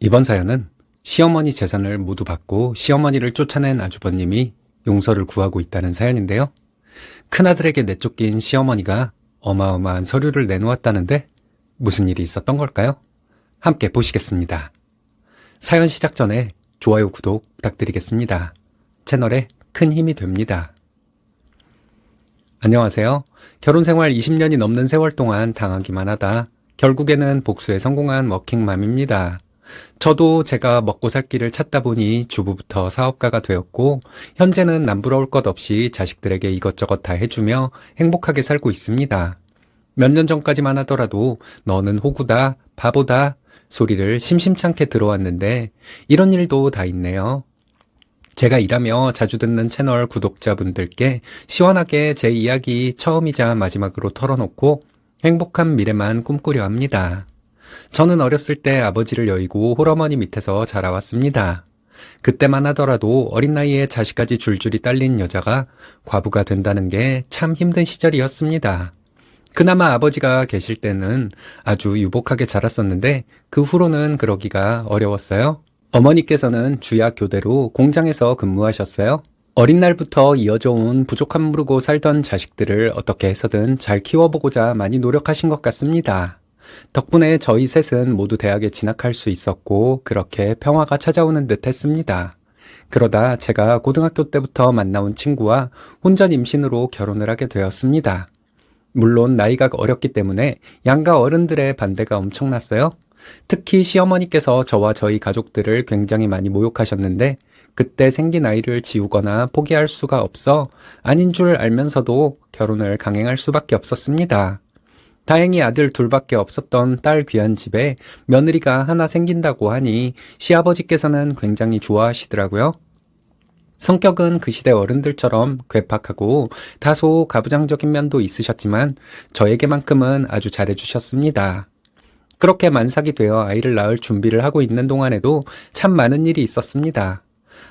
이번 사연은 시어머니 재산을 모두 받고 시어머니를 쫓아낸 아주버님이 용서를 구하고 있다는 사연인데요. 큰아들에게 내쫓긴 시어머니가 어마어마한 서류를 내놓았다는데 무슨 일이 있었던 걸까요? 함께 보시겠습니다. 사연 시작 전에 좋아요, 구독 부탁드리겠습니다. 채널에 큰 힘이 됩니다. 안녕하세요. 결혼생활 20년이 넘는 세월 동안 당하기만 하다 결국에는 복수에 성공한 워킹맘입니다. 저도 제가 먹고 살 길을 찾다 보니 주부부터 사업가가 되었고 현재는 남부러울 것 없이 자식들에게 이것저것 다 해주며 행복하게 살고 있습니다. 몇 년 전까지만 하더라도 너는 호구다, 바보다 소리를 심심찮게 들어왔는데 이런 일도 다 있네요. 제가 일하며 자주 듣는 채널 구독자분들께 시원하게 제 이야기 처음이자 마지막으로 털어놓고 행복한 미래만 꿈꾸려 합니다. 저는 어렸을 때 아버지를 여의고 홀어머니 밑에서 자라왔습니다. 그때만 하더라도 어린 나이에 자식까지 줄줄이 딸린 여자가 과부가 된다는 게 참 힘든 시절이었습니다. 그나마 아버지가 계실 때는 아주 유복하게 자랐었는데 그 후로는 그러기가 어려웠어요. 어머니께서는 주약 교대로 공장에서 근무하셨어요. 어린 날부터 이어져 온 부족함 모르고 살던 자식들을 어떻게 해서든 잘 키워보고자 많이 노력하신 것 같습니다. 덕분에 저희 셋은 모두 대학에 진학할 수 있었고 그렇게 평화가 찾아오는 듯 했습니다. 그러다 제가 고등학교 때부터 만나온 친구와 혼전 임신으로 결혼을 하게 되었습니다. 물론 나이가 어렸기 때문에 양가 어른들의 반대가 엄청났어요. 특히 시어머니께서 저와 저희 가족들을 굉장히 많이 모욕하셨는데 그때 생긴 아이를 지우거나 포기할 수가 없어 아닌 줄 알면서도 결혼을 강행할 수밖에 없었습니다. 다행히 아들 둘밖에 없었던 딸 귀한 집에 며느리가 하나 생긴다고 하니 시아버지께서는 굉장히 좋아하시더라고요. 성격은 그 시대 어른들처럼 괴팍하고 다소 가부장적인 면도 있으셨지만 저에게만큼은 아주 잘해주셨습니다. 그렇게 만삭이 되어 아이를 낳을 준비를 하고 있는 동안에도 참 많은 일이 있었습니다.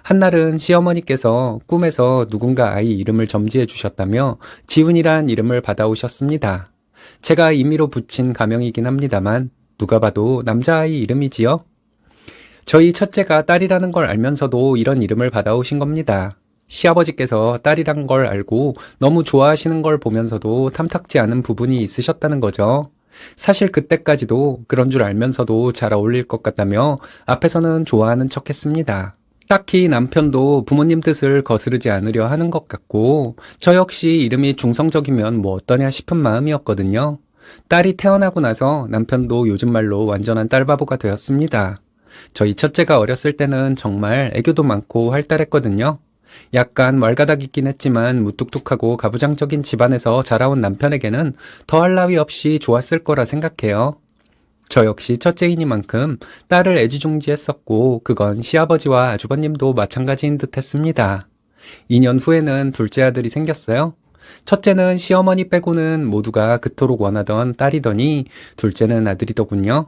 한날은 시어머니께서 꿈에서 누군가 아이 이름을 점지해 주셨다며 지훈이란 이름을 받아오셨습니다. 제가 임의로 붙인 가명이긴 합니다만 누가 봐도 남자아이 이름이지요. 저희 첫째가 딸이라는 걸 알면서도 이런 이름을 받아오신 겁니다. 시아버지께서 딸이란 걸 알고 너무 좋아하시는 걸 보면서도 탐탁지 않은 부분이 있으셨다는 거죠. 사실 그때까지도 그런 줄 알면서도 잘 어울릴 것 같다며 앞에서는 좋아하는 척 했습니다. 딱히 남편도 부모님 뜻을 거스르지 않으려 하는 것 같고 저 역시 이름이 중성적이면 뭐 어떠냐 싶은 마음이었거든요. 딸이 태어나고 나서 남편도 요즘 말로 완전한 딸바보가 되었습니다. 저희 첫째가 어렸을 때는 정말 애교도 많고 활달했거든요. 약간 왈가닥 있긴 했지만 무뚝뚝하고 가부장적인 집안에서 자라온 남편에게는 더할 나위 없이 좋았을 거라 생각해요. 저 역시 첫째이니만큼 딸을 애지중지했었고 그건 시아버지와 아주버님도 마찬가지인 듯 했습니다. 2년 후에는 둘째 아들이 생겼어요. 첫째는 시어머니 빼고는 모두가 그토록 원하던 딸이더니 둘째는 아들이더군요.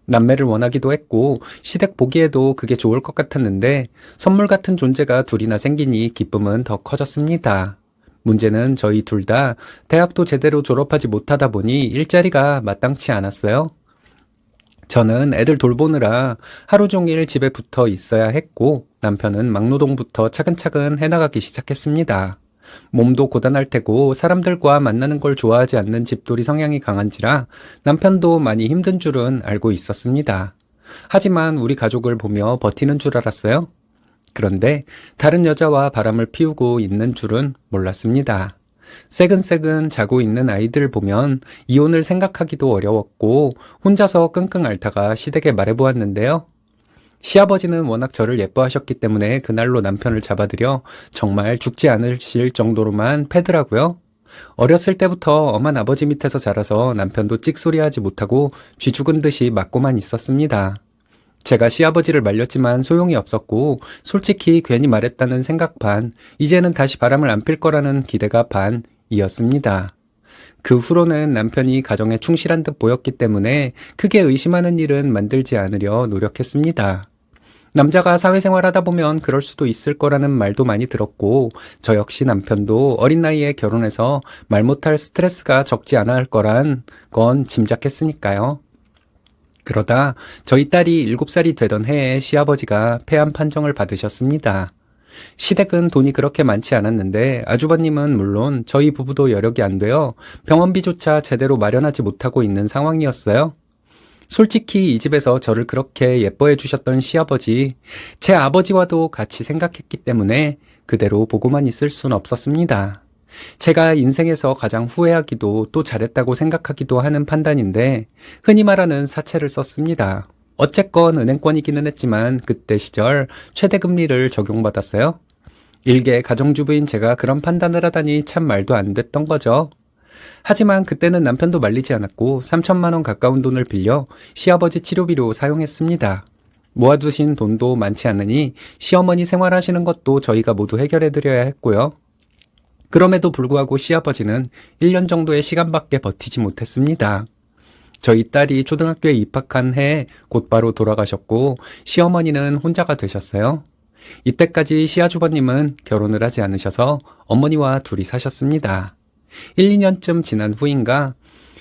남매를 원하기도 했고 시댁 보기에도 그게 좋을 것 같았는데 선물 같은 존재가 둘이나 생기니 기쁨은 더 커졌습니다. 문제는 저희 둘 다 대학도 제대로 졸업하지 못하다 보니 일자리가 마땅치 않았어요. 저는 애들 돌보느라 하루 종일 집에 붙어 있어야 했고 남편은 막노동부터 차근차근 해나가기 시작했습니다. 몸도 고단할 테고 사람들과 만나는 걸 좋아하지 않는 집돌이 성향이 강한지라 남편도 많이 힘든 줄은 알고 있었습니다. 하지만 우리 가족을 보며 버티는 줄 알았어요. 그런데 다른 여자와 바람을 피우고 있는 줄은 몰랐습니다. 새근새근 자고 있는 아이들 보면 이혼을 생각하기도 어려웠고 혼자서 끙끙 앓다가 시댁에 말해보았는데요. 시아버지는 워낙 저를 예뻐하셨기 때문에 그날로 남편을 잡아들여 정말 죽지 않으실 정도로만 패더라고요. 어렸을 때부터 엄한 아버지 밑에서 자라서 남편도 찍소리하지 못하고 쥐 죽은 듯이 맞고만 있었습니다. 제가 시아버지를 말렸지만 소용이 없었고 솔직히 괜히 말했다는 생각 반, 이제는 다시 바람을 안 필 거라는 기대가 반이었습니다. 그 후로는 남편이 가정에 충실한 듯 보였기 때문에 크게 의심하는 일은 만들지 않으려 노력했습니다. 남자가 사회생활 하다 보면 그럴 수도 있을 거라는 말도 많이 들었고 저 역시 남편도 어린 나이에 결혼해서 말 못할 스트레스가 적지 않아 할 거란 건 짐작했으니까요. 그러다 저희 딸이 7살이 되던 해에 시아버지가 폐암 판정을 받으셨습니다. 시댁은 돈이 그렇게 많지 않았는데 아주버님은 물론 저희 부부도 여력이 안 되어 병원비조차 제대로 마련하지 못하고 있는 상황이었어요. 솔직히 이 집에서 저를 그렇게 예뻐해 주셨던 시아버지, 제 아버지와도 같이 생각했기 때문에 그대로 보고만 있을 순 없었습니다. 제가 인생에서 가장 후회하기도 또 잘했다고 생각하기도 하는 판단인데 흔히 말하는 사채를 썼습니다. 어쨌건 은행권이기는 했지만 그때 시절 최대 금리를 적용받았어요. 일개 가정주부인 제가 그런 판단을 하다니 참 말도 안 됐던 거죠. 하지만 그때는 남편도 말리지 않았고 3천만 원 가까운 돈을 빌려 시아버지 치료비로 사용했습니다. 모아두신 돈도 많지 않으니 시어머니 생활하시는 것도 저희가 모두 해결해드려야 했고요. 그럼에도 불구하고 시아버지는 1년 정도의 시간밖에 버티지 못했습니다. 저희 딸이 초등학교에 입학한 해에 곧바로 돌아가셨고 시어머니는 혼자가 되셨어요. 이때까지 시아주버님은 결혼을 하지 않으셔서 어머니와 둘이 사셨습니다. 1, 2년쯤 지난 후인가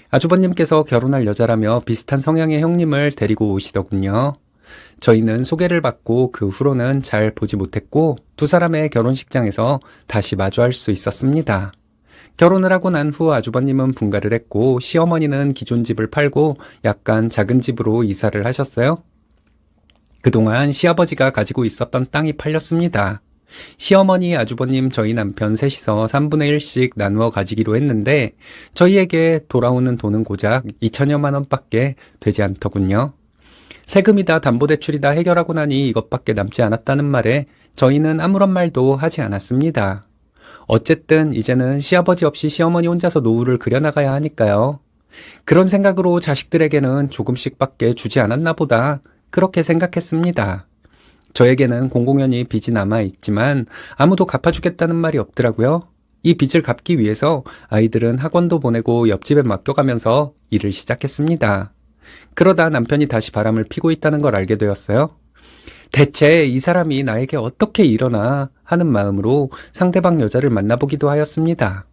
아주버님께서 결혼할 여자라며 비슷한 성향의 형님을 데리고 오시더군요. 저희는 소개를 받고 그 후로는 잘 보지 못했고 두 사람의 결혼식장에서 다시 마주할 수 있었습니다. 결혼을 하고 난 후 아주버님은 분가를 했고 시어머니는 기존 집을 팔고 약간 작은 집으로 이사를 하셨어요. 그동안 시아버지가 가지고 있었던 땅이 팔렸습니다. 시어머니, 아주버님, 저희 남편 셋이서 3분의 1씩 나누어 가지기로 했는데 저희에게 돌아오는 돈은 고작 2천여만 원밖에 되지 않더군요. 세금이다 담보대출이다 해결하고 나니 이것밖에 남지 않았다는 말에 저희는 아무런 말도 하지 않았습니다. 어쨌든 이제는 시아버지 없이 시어머니 혼자서 노후를 그려나가야 하니까요. 그런 생각으로 자식들에게는 조금씩밖에 주지 않았나 보다 그렇게 생각했습니다. 저에게는 공공연히 빚이 남아있지만 아무도 갚아주겠다는 말이 없더라고요. 이 빚을 갚기 위해서 아이들은 학원도 보내고 옆집에 맡겨가면서 일을 시작했습니다. 그러다 남편이 다시 바람을 피고 있다는 걸 알게 되었어요. 대체 이 사람이 나에게 어떻게 이러나 하는 마음으로 상대방 여자를 만나보기도 하였습니다.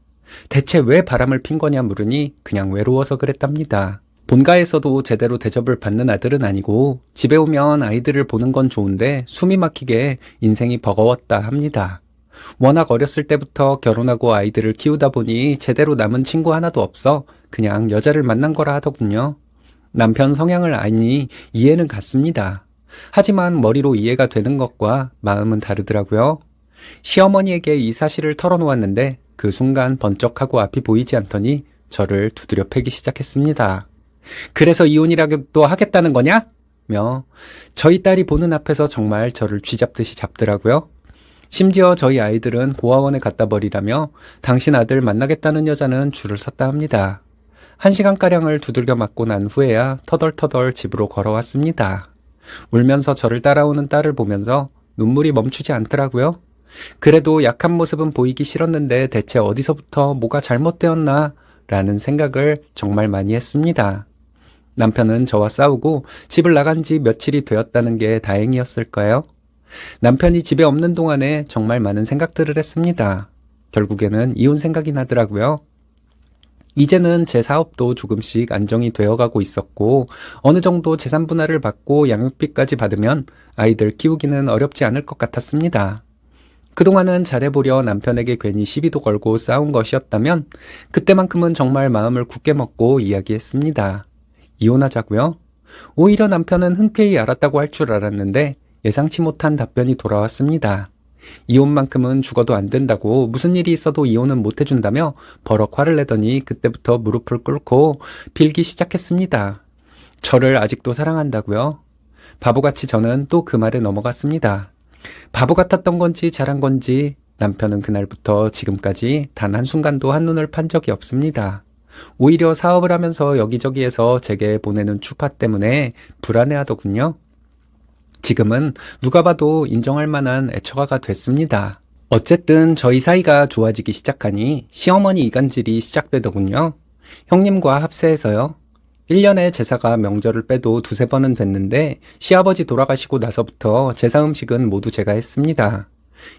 대체 왜 바람을 핀 거냐 물으니 그냥 외로워서 그랬답니다. 본가에서도 제대로 대접을 받는 아들은 아니고 집에 오면 아이들을 보는 건 좋은데 숨이 막히게 인생이 버거웠다 합니다. 워낙 어렸을 때부터 결혼하고 아이들을 키우다 보니 제대로 남은 친구 하나도 없어 그냥 여자를 만난 거라 하더군요. 남편 성향을 아니 이해는 갔습니다. 하지만 머리로 이해가 되는 것과 마음은 다르더라고요. 시어머니에게 이 사실을 털어놓았는데 그 순간 번쩍하고 앞이 보이지 않더니 저를 두드려 패기 시작했습니다. 그래서 이혼이라도 하겠다는 거냐? 며 저희 딸이 보는 앞에서 정말 저를 쥐잡듯이 잡더라고요. 심지어 저희 아이들은 고아원에 갖다 버리라며 당신 아들 만나겠다는 여자는 줄을 섰다 합니다. 1시간가량을 두들겨 맞고 난 후에야 터덜터덜 집으로 걸어왔습니다. 울면서 저를 따라오는 딸을 보면서 눈물이 멈추지 않더라고요. 그래도 약한 모습은 보이기 싫었는데 대체 어디서부터 뭐가 잘못되었나 라는 생각을 정말 많이 했습니다. 남편은 저와 싸우고 집을 나간 지 며칠이 되었다는 게 다행이었을까요? 남편이 집에 없는 동안에 정말 많은 생각들을 했습니다. 결국에는 이혼 생각이 나더라고요. 이제는 제 사업도 조금씩 안정이 되어가고 있었고 어느 정도 재산 분할을 받고 양육비까지 받으면 아이들 키우기는 어렵지 않을 것 같았습니다. 그동안은 잘해보려 남편에게 괜히 시비도 걸고 싸운 것이었다면 그때만큼은 정말 마음을 굳게 먹고 이야기했습니다. 이혼하자고요? 오히려 남편은 흔쾌히 알았다고 할 줄 알았는데 예상치 못한 답변이 돌아왔습니다. 이혼만큼은 죽어도 안 된다고 무슨 일이 있어도 이혼은 못 해준다며 버럭 화를 내더니 그때부터 무릎을 꿇고 빌기 시작했습니다. 저를 아직도 사랑한다고요? 바보같이 저는 또 그 말에 넘어갔습니다. 바보 같았던 건지 잘한 건지 남편은 그날부터 지금까지 단 한순간도 한눈을 판 적이 없습니다. 오히려 사업을 하면서 여기저기에서 제게 보내는 추파 때문에 불안해하더군요. 지금은 누가 봐도 인정할 만한 애처가가 됐습니다. 어쨌든 저희 사이가 좋아지기 시작하니 시어머니 이간질이 시작되더군요. 형님과 합세해서요. 1년에 제사가 명절을 빼도 2-3번은 됐는데 시아버지 돌아가시고 나서부터 제사 음식은 모두 제가 했습니다.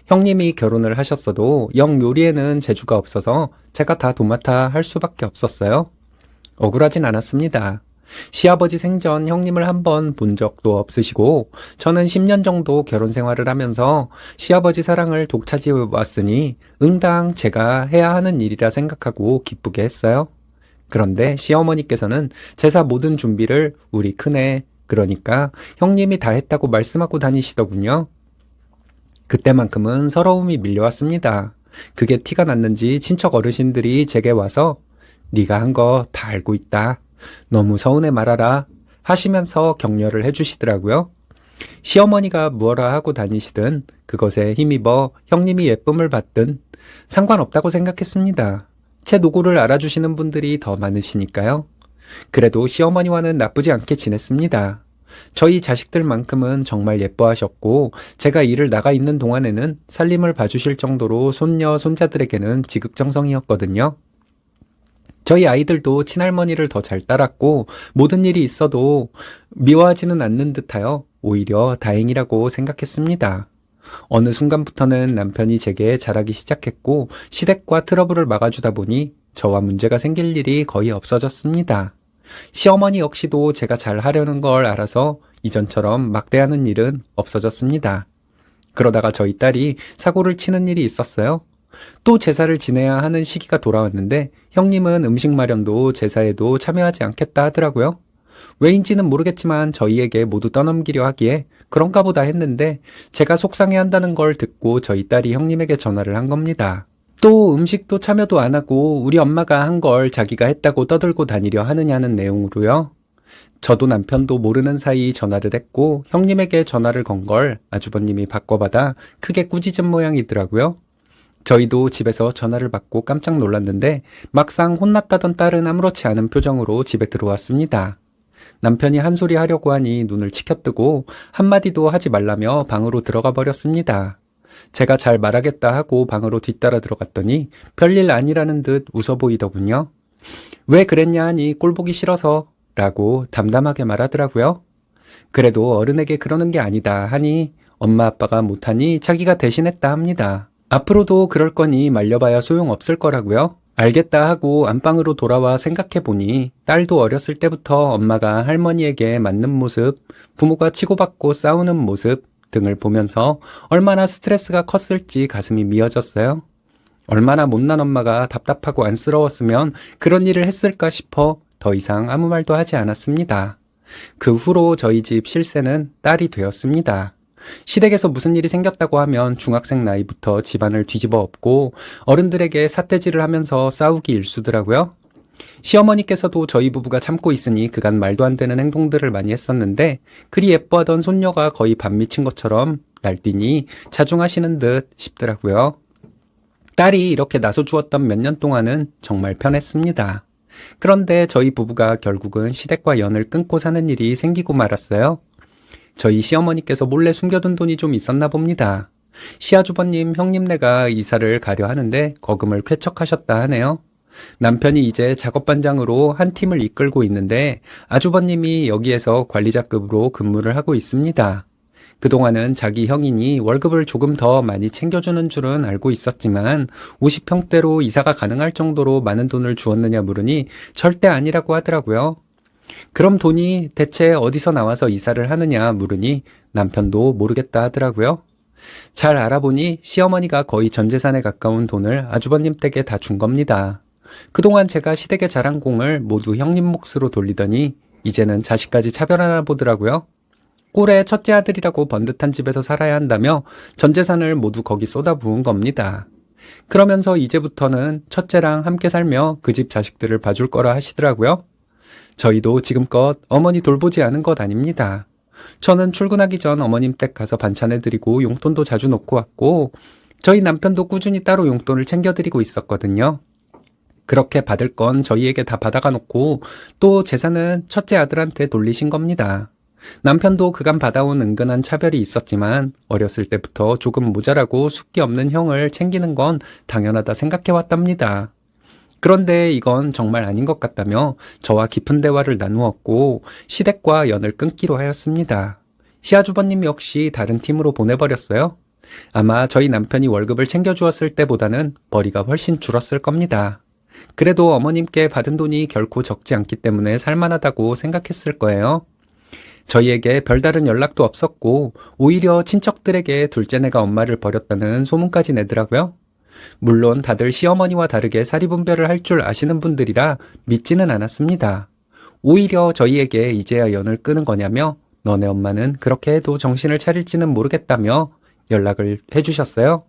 형님이 결혼을 하셨어도 영 요리에는 재주가 없어서 제가 다 도맡아 할 수밖에 없었어요. 억울하진 않았습니다. 시아버지 생전 형님을 한 번 본 적도 없으시고 저는 10년 정도 결혼 생활을 하면서 시아버지 사랑을 독차지해 왔으니 응당 제가 해야 하는 일이라 생각하고 기쁘게 했어요. 그런데 시어머니께서는 제사 모든 준비를 우리 큰애, 그러니까 형님이 다 했다고 말씀하고 다니시더군요. 그때만큼은 서러움이 밀려왔습니다. 그게 티가 났는지 친척 어르신들이 제게 와서 네가 한 거 다 알고 있다. 너무 서운해 말아라 하시면서 격려를 해주시더라고요. 시어머니가 무엇라 하고 다니시든 그것에 힘입어 형님이 예쁨을 받든 상관없다고 생각했습니다. 제 노고를 알아주시는 분들이 더 많으시니까요. 그래도 시어머니와는 나쁘지 않게 지냈습니다. 저희 자식들만큼은 정말 예뻐하셨고 제가 일을 나가 있는 동안에는 살림을 봐주실 정도로 손녀, 손자들에게는 지극정성이었거든요. 저희 아이들도 친할머니를 더 잘 따랐고 모든 일이 있어도 미워하지는 않는 듯하여 오히려 다행이라고 생각했습니다. 어느 순간부터는 남편이 제게 잘하기 시작했고 시댁과 트러블을 막아주다 보니 저와 문제가 생길 일이 거의 없어졌습니다. 시어머니 역시도 제가 잘 하려는 걸 알아서 이전처럼 막대하는 일은 없어졌습니다. 그러다가 저희 딸이 사고를 치는 일이 있었어요. 또 제사를 지내야 하는 시기가 돌아왔는데 형님은 음식 마련도 제사에도 참여하지 않겠다 하더라고요. 왜인지는 모르겠지만 저희에게 모두 떠넘기려 하기에 그런가 보다 했는데 제가 속상해한다는 걸 듣고 저희 딸이 형님에게 전화를 한 겁니다. 또 음식도 참여도 안 하고 우리 엄마가 한 걸 자기가 했다고 떠들고 다니려 하느냐는 내용으로요. 저도 남편도 모르는 사이 전화를 했고 형님에게 전화를 건 걸 아주버님이 바꿔받아 크게 꾸짖은 모양이더라고요. 저희도 집에서 전화를 받고 깜짝 놀랐는데 막상 혼났다던 딸은 아무렇지 않은 표정으로 집에 들어왔습니다. 남편이 한 소리 하려고 하니 눈을 치켜뜨고 한마디도 하지 말라며 방으로 들어가 버렸습니다. 제가 잘 말하겠다 하고 방으로 뒤따라 들어갔더니 별일 아니라는 듯 웃어 보이더군요. 왜 그랬냐 하니 꼴보기 싫어서 라고 담담하게 말하더라고요. 그래도 어른에게 그러는 게 아니다 하니 엄마 아빠가 못하니 자기가 대신했다 합니다. 앞으로도 그럴 거니 말려봐야 소용없을 거라고요. 알겠다 하고 안방으로 돌아와 생각해보니 딸도 어렸을 때부터 엄마가 할머니에게 맞는 모습, 부모가 치고받고 싸우는 모습 등을 보면서 얼마나 스트레스가 컸을지 가슴이 미어졌어요. 얼마나 못난 엄마가 답답하고 안쓰러웠으면 그런 일을 했을까 싶어 더 이상 아무 말도 하지 않았습니다. 그 후로 저희 집 실세는 딸이 되었습니다. 시댁에서 무슨 일이 생겼다고 하면 중학생 나이부터 집안을 뒤집어 엎고 어른들에게 삿대질을 하면서 싸우기 일쑤더라고요. 시어머니께서도 저희 부부가 참고 있으니 그간 말도 안 되는 행동들을 많이 했었는데 그리 예뻐하던 손녀가 거의 반 미친 것처럼 날뛰니 자중하시는 듯 싶더라고요. 딸이 이렇게 나서주었던 몇 년 동안은 정말 편했습니다. 그런데 저희 부부가 결국은 시댁과 연을 끊고 사는 일이 생기고 말았어요. 저희 시어머니께서 몰래 숨겨둔 돈이 좀 있었나 봅니다. 시아주버님 형님네가 이사를 가려 하는데 거금을 쾌척하셨다 하네요. 남편이 이제 작업반장으로 한 팀을 이끌고 있는데 아주버님이 여기에서 관리자급으로 근무를 하고 있습니다. 그동안은 자기 형이니 월급을 조금 더 많이 챙겨주는 줄은 알고 있었지만 50평대로 이사가 가능할 정도로 많은 돈을 주었느냐 물으니 절대 아니라고 하더라고요. 그럼 돈이 대체 어디서 나와서 이사를 하느냐 물으니 남편도 모르겠다 하더라고요. 잘 알아보니 시어머니가 거의 전 재산에 가까운 돈을 아주버님 댁에 다 준 겁니다. 그동안 제가 시댁에 잘한 공을 모두 형님 몫으로 돌리더니 이제는 자식까지 차별하나 보더라고요. 꼴에 첫째 아들이라고 번듯한 집에서 살아야 한다며 전 재산을 모두 거기 쏟아부은 겁니다. 그러면서 이제부터는 첫째랑 함께 살며 그 집 자식들을 봐줄 거라 하시더라고요. 저희도 지금껏 어머니 돌보지 않은 것 아닙니다. 저는 출근하기 전 어머님 댁 가서 반찬해드리고 용돈도 자주 놓고 왔고 저희 남편도 꾸준히 따로 용돈을 챙겨드리고 있었거든요. 그렇게 받을 건 저희에게 다 받아가 놓고 또 재산은 첫째 아들한테 돌리신 겁니다. 남편도 그간 받아온 은근한 차별이 있었지만 어렸을 때부터 조금 모자라고 숫기 없는 형을 챙기는 건 당연하다 생각해왔답니다. 그런데 이건 정말 아닌 것 같다며 저와 깊은 대화를 나누었고 시댁과 연을 끊기로 하였습니다. 시아주버님 역시 다른 팀으로 보내버렸어요. 아마 저희 남편이 월급을 챙겨주었을 때보다는 벌이가 훨씬 줄었을 겁니다. 그래도 어머님께 받은 돈이 결코 적지 않기 때문에 살만하다고 생각했을 거예요. 저희에게 별다른 연락도 없었고 오히려 친척들에게 둘째네가 엄마를 버렸다는 소문까지 내더라고요. 물론 다들 시어머니와 다르게 사리분별을 할 줄 아시는 분들이라 믿지는 않았습니다. 오히려 저희에게 이제야 연을 끄는 거냐며 너네 엄마는 그렇게 해도 정신을 차릴지는 모르겠다며 연락을 해주셨어요.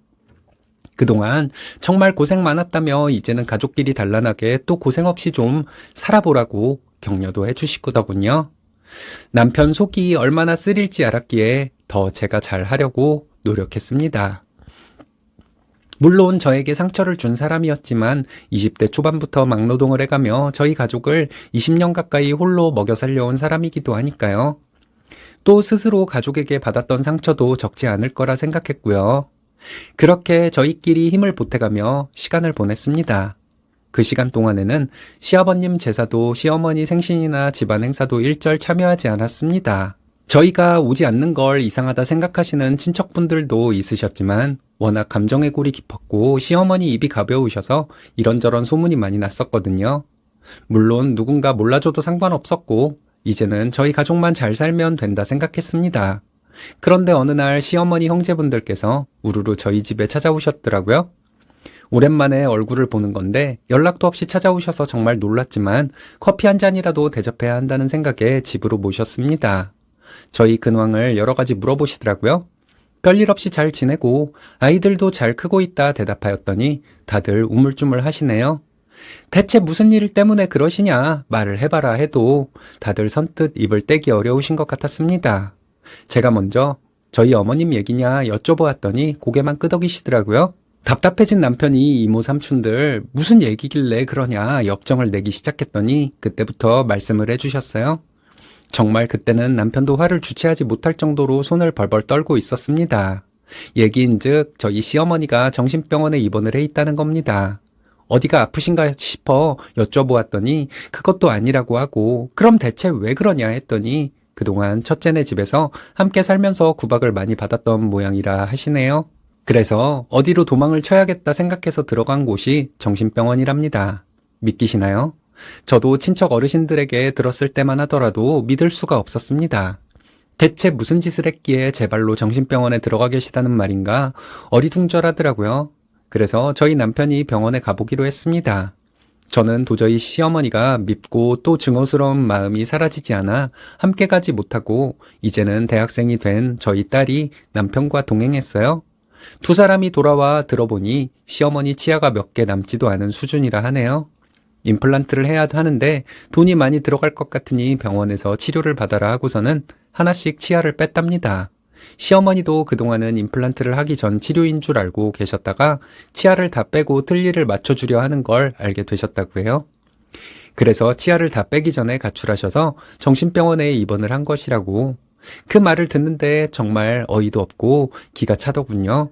그동안 정말 고생 많았다며 이제는 가족끼리 단란하게 또 고생 없이 좀 살아보라고 격려도 해주시더군요. 남편 속이 얼마나 쓰릴지 알았기에 더 제가 잘 하려고 노력했습니다. 물론 저에게 상처를 준 사람이었지만 20대 초반부터 막노동을 해가며 저희 가족을 20년 가까이 홀로 먹여 살려온 사람이기도 하니까요. 또 스스로 가족에게 받았던 상처도 적지 않을 거라 생각했고요. 그렇게 저희끼리 힘을 보태가며 시간을 보냈습니다. 그 시간 동안에는 시아버님 제사도 시어머니 생신이나 집안 행사도 일절 참여하지 않았습니다. 저희가 오지 않는 걸 이상하다 생각하시는 친척분들도 있으셨지만 워낙 감정의 골이 깊었고 시어머니 입이 가벼우셔서 이런저런 소문이 많이 났었거든요. 물론 누군가 몰라줘도 상관없었고 이제는 저희 가족만 잘 살면 된다 생각했습니다. 그런데 어느 날 시어머니 형제분들께서 우르르 저희 집에 찾아오셨더라고요. 오랜만에 얼굴을 보는 건데 연락도 없이 찾아오셔서 정말 놀랐지만 커피 한 잔이라도 대접해야 한다는 생각에 집으로 모셨습니다. 저희 근황을 여러 가지 물어보시더라고요. 별일 없이 잘 지내고 아이들도 잘 크고 있다 대답하였더니 다들 우물쭈물 하시네요. 대체 무슨 일 때문에 그러시냐 말을 해봐라 해도 다들 선뜻 입을 떼기 어려우신 것 같았습니다. 제가 먼저 저희 어머님 얘기냐 여쭤보았더니 고개만 끄덕이시더라고요. 답답해진 남편이 이모 삼촌들 무슨 얘기길래 그러냐 역정을 내기 시작했더니 그때부터 말씀을 해주셨어요. 정말 그때는 남편도 화를 주체하지 못할 정도로 손을 벌벌 떨고 있었습니다. 얘기인즉 저희 시어머니가 정신병원에 입원을 해 있다는 겁니다. 어디가 아프신가 싶어 여쭤보았더니 그것도 아니라고 하고 그럼 대체 왜 그러냐 했더니 그동안 첫째네 집에서 함께 살면서 구박을 많이 받았던 모양이라 하시네요. 그래서 어디로 도망을 쳐야겠다 생각해서 들어간 곳이 정신병원이랍니다. 믿기시나요? 저도 친척 어르신들에게 들었을 때만 하더라도 믿을 수가 없었습니다. 대체 무슨 짓을 했기에 제 발로 정신병원에 들어가 계시다는 말인가 어리둥절하더라고요. 그래서 저희 남편이 병원에 가보기로 했습니다. 저는 도저히 시어머니가 밉고 또 증오스러운 마음이 사라지지 않아 함께 가지 못하고 이제는 대학생이 된 저희 딸이 남편과 동행했어요. 두 사람이 돌아와 들어보니 시어머니 치아가 몇 개 남지도 않은 수준이라 하네요. 임플란트를 해야 하는데 돈이 많이 들어갈 것 같으니 병원에서 치료를 받아라 하고서는 하나씩 치아를 뺐답니다. 시어머니도 그동안은 임플란트를 하기 전 치료인 줄 알고 계셨다가 치아를 다 빼고 틀니를 맞춰주려 하는 걸 알게 되셨다고 해요. 그래서 치아를 다 빼기 전에 가출하셔서 정신병원에 입원을 한 것이라고. 그 말을 듣는데 정말 어이도 없고 기가 차더군요.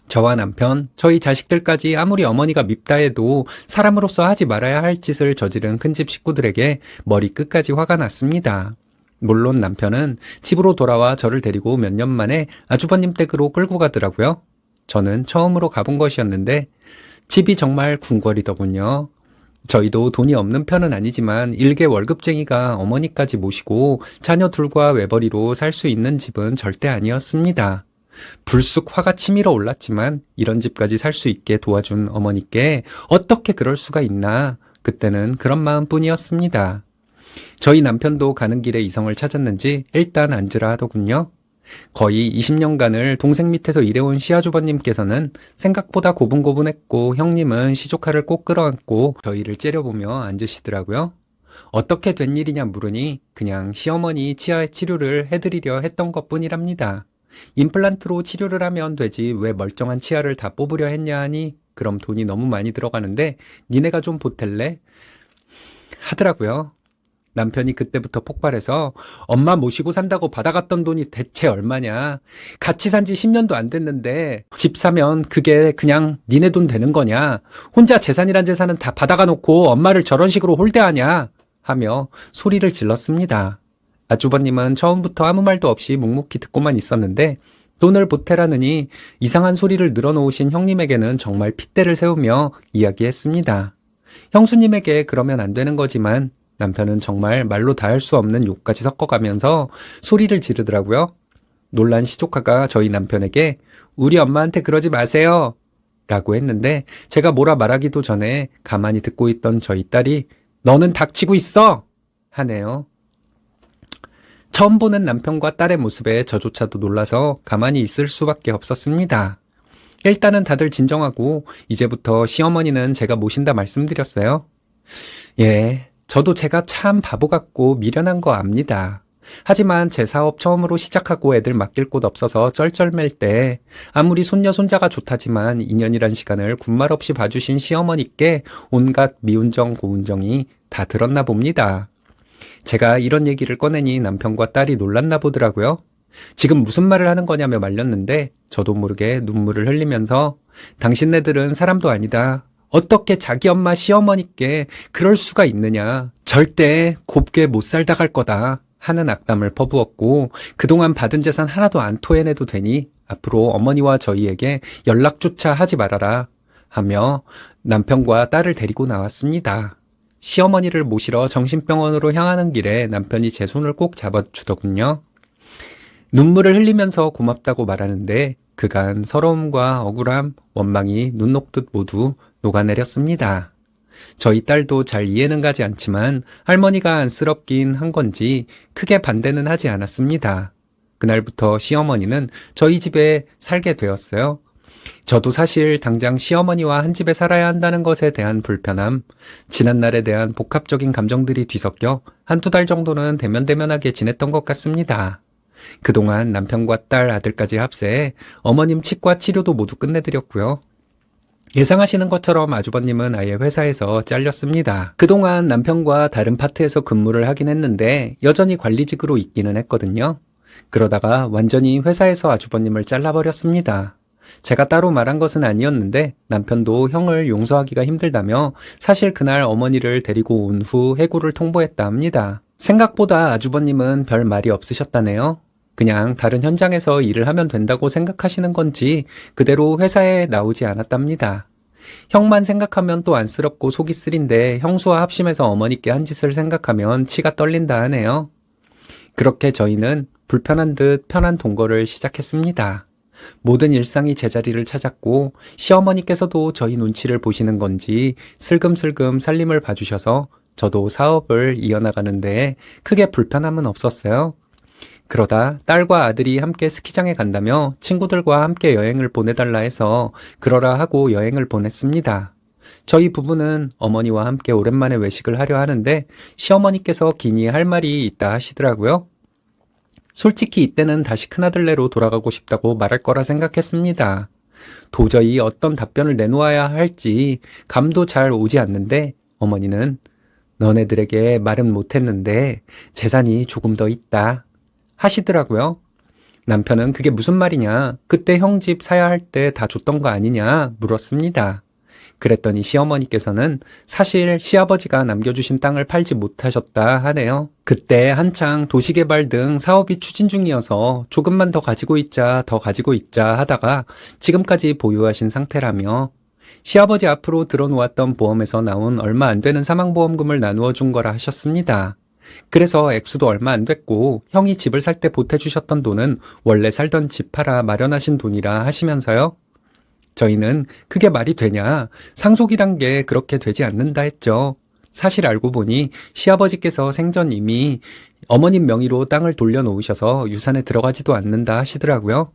저와 남편, 저희 자식들까지 아무리 어머니가 밉다 해도 사람으로서 하지 말아야 할 짓을 저지른 큰집 식구들에게 머리 끝까지 화가 났습니다. 물론 남편은 집으로 돌아와 저를 데리고 몇 년 만에 아주버님 댁으로 끌고 가더라고요. 저는 처음으로 가본 것이었는데 집이 정말 궁궐이더군요. 저희도 돈이 없는 편은 아니지만 일개 월급쟁이가 어머니까지 모시고 자녀 둘과 외벌이로 살 수 있는 집은 절대 아니었습니다. 불쑥 화가 치밀어 올랐지만 이런 집까지 살 수 있게 도와준 어머니께 어떻게 그럴 수가 있나 그때는 그런 마음뿐이었습니다. 저희 남편도 가는 길에 이성을 찾았는지 일단 앉으라 하더군요. 거의 20년간을 동생 밑에서 일해온 시아주버님께서는 생각보다 고분고분했고 형님은 시조카를 꼭 끌어안고 저희를 째려보며 앉으시더라고요. 어떻게 된 일이냐 물으니 그냥 시어머니 치아 치료를 해드리려 했던 것뿐이랍니다. 임플란트로 치료를 하면 되지 왜 멀쩡한 치아를 다 뽑으려 했냐 하니 그럼 돈이 너무 많이 들어가는데 니네가 좀 보탤래? 하더라고요. 남편이 그때부터 폭발해서 엄마 모시고 산다고 받아갔던 돈이 대체 얼마냐? 같이 산지 10년도 안 됐는데 집 사면 그게 그냥 니네 돈 되는 거냐? 혼자 재산이란 재산은 다 받아가 놓고 엄마를 저런 식으로 홀대하냐? 하며 소리를 질렀습니다. 아주버님은 처음부터 아무 말도 없이 묵묵히 듣고만 있었는데 돈을 보태라느니 이상한 소리를 늘어놓으신 형님에게는 정말 핏대를 세우며 이야기했습니다. 형수님에게 그러면 안 되는 거지만 남편은 정말 말로 다 할 수 없는 욕까지 섞어가면서 소리를 지르더라고요. 놀란 시조카가 저희 남편에게 우리 엄마한테 그러지 마세요 라고 했는데 제가 뭐라 말하기도 전에 가만히 듣고 있던 저희 딸이 너는 닥치고 있어! 하네요. 처음 보는 남편과 딸의 모습에 저조차도 놀라서 가만히 있을 수밖에 없었습니다. 일단은 다들 진정하고 이제부터 시어머니는 제가 모신다 말씀드렸어요. 예, 저도 제가 참 바보 같고 미련한 거 압니다. 하지만 제 사업 처음으로 시작하고 애들 맡길 곳 없어서 쩔쩔맬 때 아무리 손녀 손자가 좋다지만 2년이란 시간을 군말 없이 봐주신 시어머니께 온갖 미운정 고운정이 다 들었나 봅니다. 제가 이런 얘기를 꺼내니 남편과 딸이 놀랐나 보더라고요. 지금 무슨 말을 하는 거냐며 말렸는데 저도 모르게 눈물을 흘리면서 당신네들은 사람도 아니다. 어떻게 자기 엄마 시어머니께 그럴 수가 있느냐. 절대 곱게 못 살다 갈 거다. 하는 악담을 퍼부었고 그동안 받은 재산 하나도 안 토해내도 되니 앞으로 어머니와 저희에게 연락조차 하지 말아라 하며 남편과 딸을 데리고 나왔습니다. 시어머니를 모시러 정신병원으로 향하는 길에 남편이 제 손을 꼭 잡아주더군요. 눈물을 흘리면서 고맙다고 말하는데 그간 서러움과 억울함, 원망이 눈 녹듯 모두 녹아내렸습니다. 저희 딸도 잘 이해는 가지 않지만 할머니가 안쓰럽긴 한 건지 크게 반대는 하지 않았습니다. 그날부터 시어머니는 저희 집에 살게 되었어요. 저도 사실 당장 시어머니와 한 집에 살아야 한다는 것에 대한 불편함, 지난날에 대한 복합적인 감정들이 뒤섞여 한두 달 정도는 대면대면하게 지냈던 것 같습니다. 그동안 남편과 딸, 아들까지 합세해 어머님 치과 치료도 모두 끝내드렸고요. 예상하시는 것처럼 아주버님은 아예 회사에서 잘렸습니다. 그동안 남편과 다른 파트에서 근무를 하긴 했는데 여전히 관리직으로 있기는 했거든요. 그러다가 완전히 회사에서 아주버님을 잘라버렸습니다. 제가 따로 말한 것은 아니었는데 남편도 형을 용서하기가 힘들다며 사실 그날 어머니를 데리고 온 후 해고를 통보했다 합니다. 생각보다 아주버님은 별 말이 없으셨다네요. 그냥 다른 현장에서 일을 하면 된다고 생각하시는 건지 그대로 회사에 나오지 않았답니다. 형만 생각하면 또 안쓰럽고 속이 쓰린데 형수와 합심해서 어머니께 한 짓을 생각하면 치가 떨린다 하네요. 그렇게 저희는 불편한 듯 편한 동거를 시작했습니다. 모든 일상이 제자리를 찾았고 시어머니께서도 저희 눈치를 보시는 건지 슬금슬금 살림을 봐주셔서 저도 사업을 이어나가는 데에 크게 불편함은 없었어요. 그러다 딸과 아들이 함께 스키장에 간다며 친구들과 함께 여행을 보내달라 해서 그러라 하고 여행을 보냈습니다. 저희 부부는 어머니와 함께 오랜만에 외식을 하려 하는데 시어머니께서 기니 할 말이 있다 하시더라고요. 솔직히 이때는 다시 큰아들네로 돌아가고 싶다고 말할 거라 생각했습니다. 도저히 어떤 답변을 내놓아야 할지 감도 잘 오지 않는데 어머니는 너네들에게 말은 못했는데 재산이 조금 더 있다 하시더라고요. 남편은 그게 무슨 말이냐, 그때 형 집 사야 할 때 다 줬던 거 아니냐 물었습니다. 그랬더니 시어머니께서는 사실 시아버지가 남겨주신 땅을 팔지 못하셨다 하네요. 그때 한창 도시개발 등 사업이 추진 중이어서 조금만 더 가지고 있자 하다가 지금까지 보유하신 상태라며 시아버지 앞으로 들어놓았던 보험에서 나온 얼마 안 되는 사망보험금을 나누어 준 거라 하셨습니다. 그래서 액수도 얼마 안 됐고 형이 집을 살 때 보태주셨던 돈은 원래 살던 집 팔아 마련하신 돈이라 하시면서요. 저희는 그게 말이 되냐, 상속이란 게 그렇게 되지 않는다 했죠. 사실 알고 보니 시아버지께서 생전 이미 어머님 명의로 땅을 돌려놓으셔서 유산에 들어가지도 않는다 하시더라고요.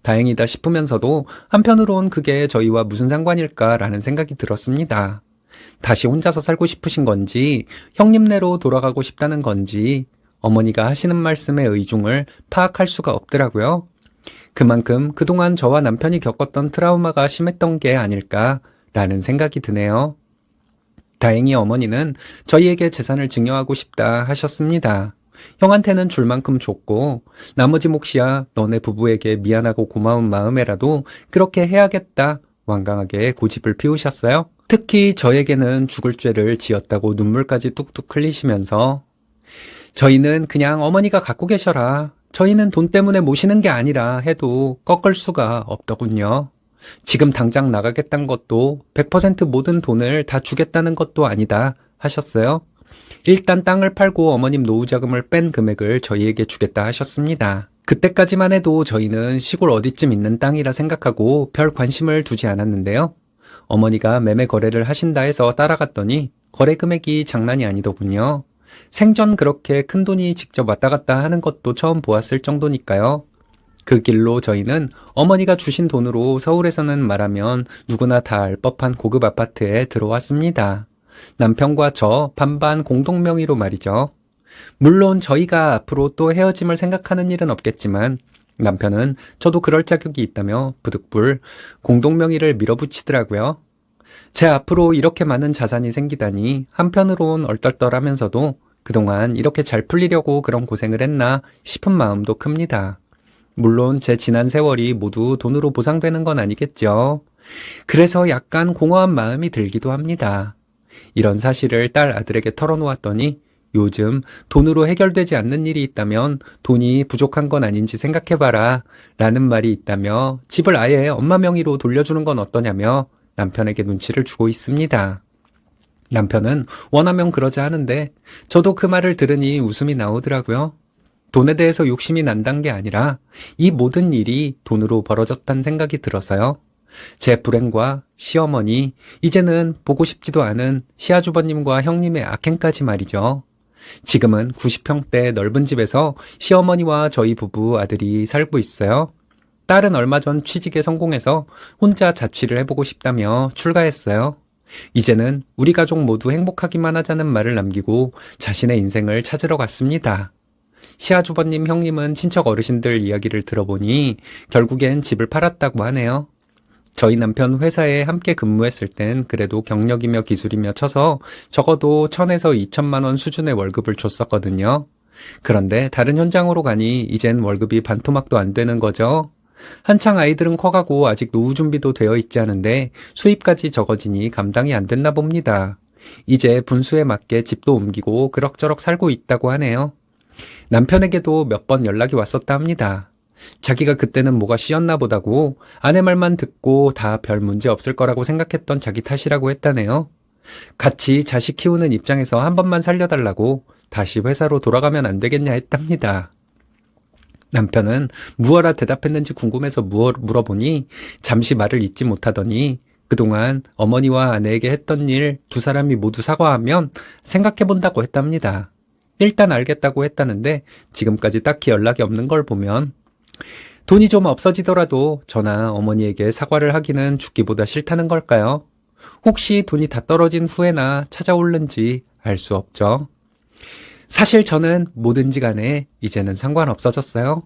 다행이다 싶으면서도 한편으론 그게 저희와 무슨 상관일까라는 생각이 들었습니다. 다시 혼자서 살고 싶으신 건지 형님네로 돌아가고 싶다는 건지 어머니가 하시는 말씀의 의중을 파악할 수가 없더라고요. 그만큼 그동안 저와 남편이 겪었던 트라우마가 심했던 게 아닐까라는 생각이 드네요. 다행히 어머니는 저희에게 재산을 증여하고 싶다 하셨습니다. 형한테는 줄 만큼 줬고 나머지 몫이야 너네 부부에게 미안하고 고마운 마음에라도 그렇게 해야겠다 완강하게 고집을 피우셨어요. 특히 저에게는 죽을 죄를 지었다고 눈물까지 뚝뚝 흘리시면서 저희는 그냥 어머니가 갖고 계셔라. 저희는 돈 때문에 모시는 게 아니라 해도 꺾을 수가 없더군요. 지금 당장 나가겠다는 것도 100% 모든 돈을 다 주겠다는 것도 아니다 하셨어요. 일단 땅을 팔고 어머님 노후자금을 뺀 금액을 저희에게 주겠다 하셨습니다. 그때까지만 해도 저희는 시골 어디쯤 있는 땅이라 생각하고 별 관심을 두지 않았는데요. 어머니가 매매 거래를 하신다 해서 따라갔더니 거래 금액이 장난이 아니더군요. 생전 그렇게 큰 돈이 직접 왔다 갔다 하는 것도 처음 보았을 정도니까요. 그 길로 저희는 어머니가 주신 돈으로 서울에서는 말하면 누구나 다 알 법한 고급 아파트에 들어왔습니다. 남편과 저 반반 공동 명의로 말이죠. 물론 저희가 앞으로 또 헤어짐을 생각하는 일은 없겠지만 남편은 저도 그럴 자격이 있다며 부득불 공동 명의를 밀어붙이더라고요. 제 앞으로 이렇게 많은 자산이 생기다니 한편으론 얼떨떨하면서도 그동안 이렇게 잘 풀리려고 그런 고생을 했나 싶은 마음도 큽니다. 물론 제 지난 세월이 모두 돈으로 보상되는 건 아니겠죠. 그래서 약간 공허한 마음이 들기도 합니다. 이런 사실을 딸 아들에게 털어놓았더니 요즘 돈으로 해결되지 않는 일이 있다면 돈이 부족한 건 아닌지 생각해봐라 라는 말이 있다며 집을 아예 엄마 명의로 돌려주는 건 어떠냐며 남편에게 눈치를 주고 있습니다. 남편은 원하면 그러자 하는데 저도 그 말을 들으니 웃음이 나오더라고요. 돈에 대해서 욕심이 난다는 게 아니라 이 모든 일이 돈으로 벌어졌다는 생각이 들어서요. 제 불행과 시어머니, 이제는 보고 싶지도 않은 시아주버님과 형님의 악행까지 말이죠. 지금은 90평대 넓은 집에서 시어머니와 저희 부부 아들이 살고 있어요. 딸은 얼마 전 취직에 성공해서 혼자 자취를 해보고 싶다며 출가했어요. 이제는 우리 가족 모두 행복하기만 하자는 말을 남기고 자신의 인생을 찾으러 갔습니다. 시아주버님 형님은 친척 어르신들 이야기를 들어보니 결국엔 집을 팔았다고 하네요. 저희 남편 회사에 함께 근무했을 땐 그래도 경력이며 기술이며 쳐서 적어도 1,000에서 2천만 원 수준의 월급을 줬었거든요. 그런데 다른 현장으로 가니 이젠 월급이 반토막도 안 되는 거죠. 한창 아이들은 커가고 아직 노후 준비도 되어 있지 않은데 수입까지 적어지니 감당이 안 됐나 봅니다. 이제 분수에 맞게 집도 옮기고 그럭저럭 살고 있다고 하네요. 남편에게도 몇 번 연락이 왔었다 합니다. 자기가 그때는 뭐가 씌었나 보다고 아내 말만 듣고 다 별 문제 없을 거라고 생각했던 자기 탓이라고 했다네요. 같이 자식 키우는 입장에서 한 번만 살려달라고 다시 회사로 돌아가면 안 되겠냐 했답니다. 남편은 무어라 대답했는지 궁금해서 물어보니 잠시 말을 잇지 못하더니 그동안 어머니와 아내에게 했던 일 두 사람이 모두 사과하면 생각해본다고 했답니다. 일단 알겠다고 했다는데 지금까지 딱히 연락이 없는 걸 보면 돈이 좀 없어지더라도 저나 어머니에게 사과를 하기는 죽기보다 싫다는 걸까요? 혹시 돈이 다 떨어진 후에나 찾아올는지 알 수 없죠. 사실 저는 뭐든지 간에 이제는 상관없어졌어요.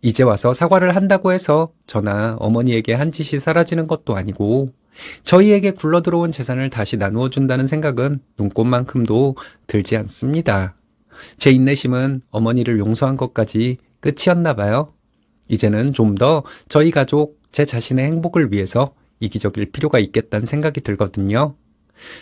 이제 와서 사과를 한다고 해서 저나 어머니에게 한 짓이 사라지는 것도 아니고 저희에게 굴러들어온 재산을 다시 나누어 준다는 생각은 눈꼽만큼도 들지 않습니다. 제 인내심은 어머니를 용서한 것까지 끝이었나 봐요. 이제는 좀 더 저희 가족, 제 자신의 행복을 위해서 이기적일 필요가 있겠다는 생각이 들거든요.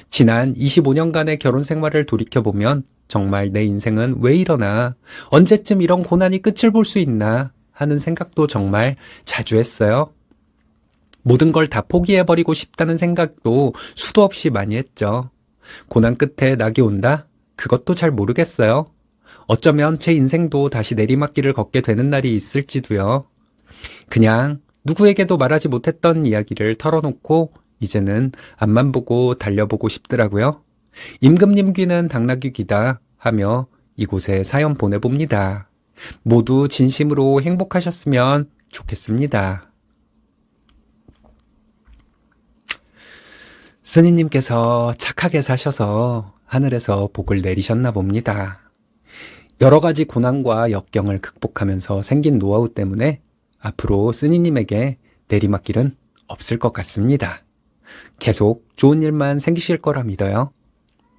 지난 25년간의 결혼 생활을 돌이켜보면 정말 내 인생은 왜 이러나, 언제쯤 이런 고난이 끝을 볼 수 있나 하는 생각도 정말 자주 했어요. 모든 걸 다 포기해버리고 싶다는 생각도 수도 없이 많이 했죠. 고난 끝에 낙이 온다? 그것도 잘 모르겠어요. 어쩌면 제 인생도 다시 내리막길을 걷게 되는 날이 있을지도요. 그냥 누구에게도 말하지 못했던 이야기를 털어놓고 이제는 앞만 보고 달려보고 싶더라고요. 임금님 귀는 당나귀 귀다 하며 이곳에 사연 보내봅니다. 모두 진심으로 행복하셨으면 좋겠습니다. 스님께서 착하게 사셔서 하늘에서 복을 내리셨나 봅니다. 여러 가지 고난과 역경을 극복하면서 생긴 노하우 때문에 앞으로 스님에게 내리막길은 없을 것 같습니다. 계속 좋은 일만 생기실 거라 믿어요.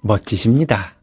멋지십니다.